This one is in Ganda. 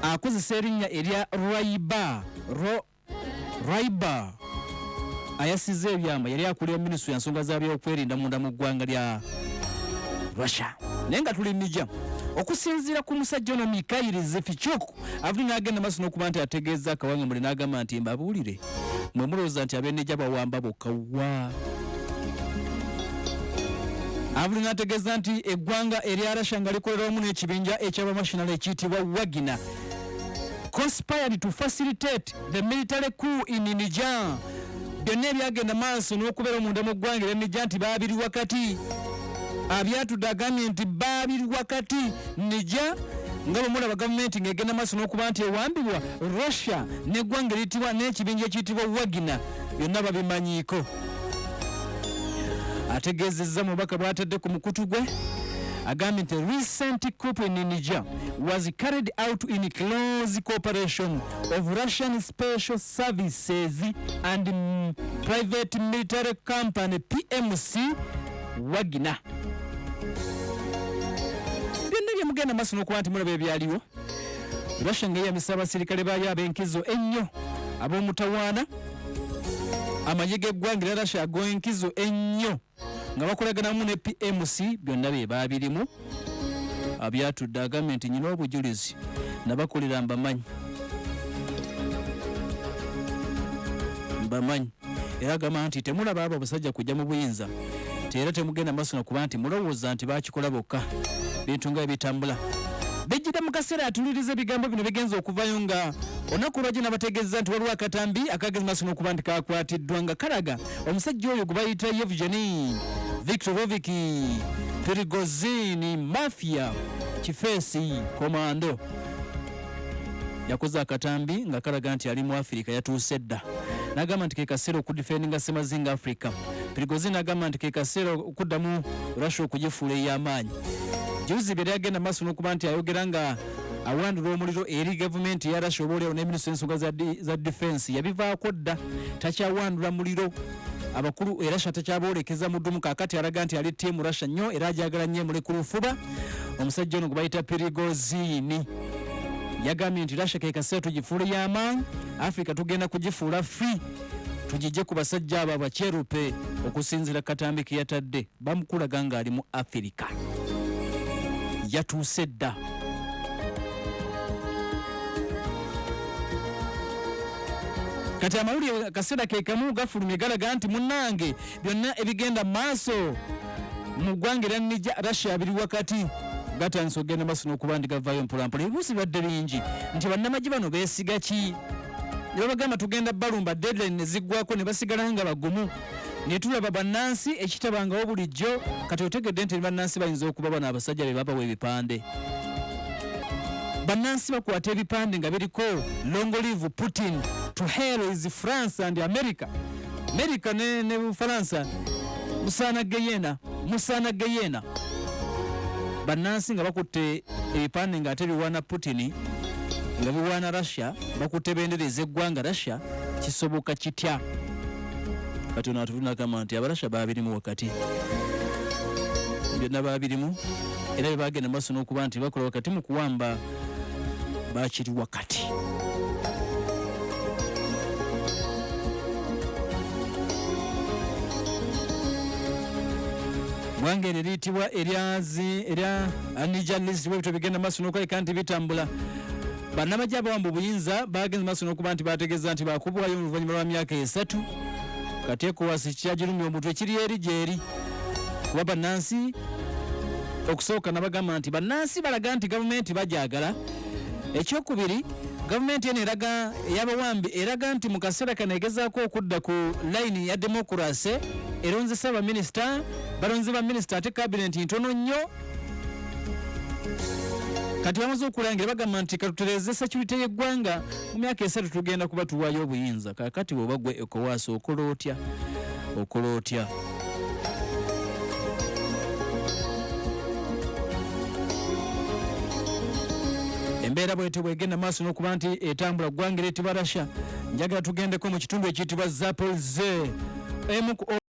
akozesa erinnya erya Raiba ayasizza ebyaama yali akulira minisitule ya nsonga za byokwerinda munda mu ggwanga lya Russia. Naye nga tuli Niger, okusinziira ku musajja ono Mikhail Zefichuk avudde n'agenda maaso n'okuba nti ategeeza akawanga muli n'agamba nti mbabuulire mwe mulowooza nti ab'e Niger bawamba bokka wa. Avudde n'ategeeza nti eggwanga erya Russia nga likolera wamu n'ekibinja eky'abamashinala ekiyitibwa Wagner conspired to facilitate the military coup in Niger. Byonna ebyagenda maaso n'okubeera omunda mu ggwanga erya Niger nti baabiri wakati. Abyatudde agambye nti baabiri wakati Niger nga bwe mulaba gavumenti ng'egenda maaso n'okuba nti ewambibwa Russia n'eggwanga eriyitibwa n'ekibinja ekiyitibwa Wagner byonna babimanyiiko. Ategeezezza mu bubaka bw'atadde ku mukutu gwe agambye nti recent coup in Niger was carried out in close cooperation of Russian special services and private military company PMC Wagner. Byonna byemugenda maaso n'okuba nti mulaba ebyaliwo. Russia ng'eyambisa abasirikale baayo ab'enkizo ennyo ab'omutawaana, amagye g'eggwanga erya Russia ag'enkizo ennyo nga bakolagana wamu ne PMC byonna bye baabirimu. Abyatudde agambye nti nyina obujulizi nabakolera mbamanyi era agamba nti temulaba abo abasajja kujja mu buyinza era temugenda maaso nokuba nti mulowooza nti bakikola bokka bintu nga ebitambula. Bijjira mu kaseera atuliriza ebigambo bino bigenza okuvayo nga olunaku lwajjo n'abategeeza nti waliwo akatambi akageza maaso n'okuba nti kakwatiddwa nga kalaga omusajja oyo gwe bayita Yevgeny Viktorovich Prigozhin mafia kifeesi komando yakoze akatambi nga kalaga nti ali mu Afirika yatuuse dda. N'agamba nti ke kaseera okudifendinga Semazinga Africa. Prigozhin n'agamba nti ke kaseera okuddamu Russia okugifuula ey'amaanyi. Juzi bere agenda maaso n'okuba nti ayogera nga awandula omuliro eri gavumenti ya Russia obaolyawo ne minisitule y'ensonga za defense yabivaako dda, takyawandula muliro abakulu era Russia takyaboolekeza muddumu. Kaakati alaga nti ali ttiimu Russia nnyo era ajagala nnyo emule ku lufuba. Omusajja ono gwe bayita Prigozhin yagambye nti Russia ke kaseera tugifuula y'amaanyi, Africa tugenda kugifuula free, tugijje ku basajja abo abakyerupe okusinziira katambi ke yatadde bamukulaga ng'ali mu Afirika. Yatuuse dda. Kati amawulire kaseera ke kamu gafulumye galaga nti munnange byonna ebigenda maaso mu ggwanga erya Niger Russia abiri wakati gatandise okugenda maaso n'okuba nti gavaayo mpolampola. Ebibuuzo bibadde bingi nti bannamagye bano beesiga ki? Ne babagamba tugenda balumba deadline ne ziggwako ne basigala nga bagumu. Ne tulaba bannansi ekitabangawo bulijjo. Kati otegedde nti bannansi bayinza okuba bano abasajja be babawa ebipande. Bannansi bakwata ebipande nga biriko long live Putin, to hell is France and America. America ne Bufaransa musaana geyena. Bannansi nga bakutte ebipande nga ate biwaana Putin nga biwaana Russia, bakutte bendera ez'eggwanga Russia. Kisoboka kitya? Kati ono atuvuna agamba nti Abarussia baabirimu wakati. Byonna baabirimu era bye bagenda maaso n'okuba nti bakola wakati mu kuwamba bakiri wakati. Ggwanga eryo eriyitibwa erya Niger bwe bigenda maaso n'okulabika nti bitambula. Bannamagye abawamba obuyinza bagenze maaso n'okuba nti bategeeza nti bakubwayo mu luvannyuma lwa myaka 3. Kati ECOWAS kyagirumya omutwe kiri eri gyeri kuba bannansi okusooka nabagamba nti bannansi balaga nti gavumenti bajagala. Ekyokubiri, gavumenti eno eraga ey'abawambi eraga nti mu kaseera kano egezaako okudda ku layini ya demokurasi, eronze Ssaabaminisita, balonze baminisita ate kabineti ntono nnyo. Kati bamaze okulangira bagamba nti katutereze security y'eggwanga mu myaka 3 tugenda kuba tuwaayo obuyinza. Kaakati bw'oba gwe ECOWAS okola otya? Embeera bw'etyo bw'egenda maaso n'okuba nti etambula ggwanga eryitibwa Russia. Njagala tugendeko mu kitundu ekiyitibwa Zaporizhzhia.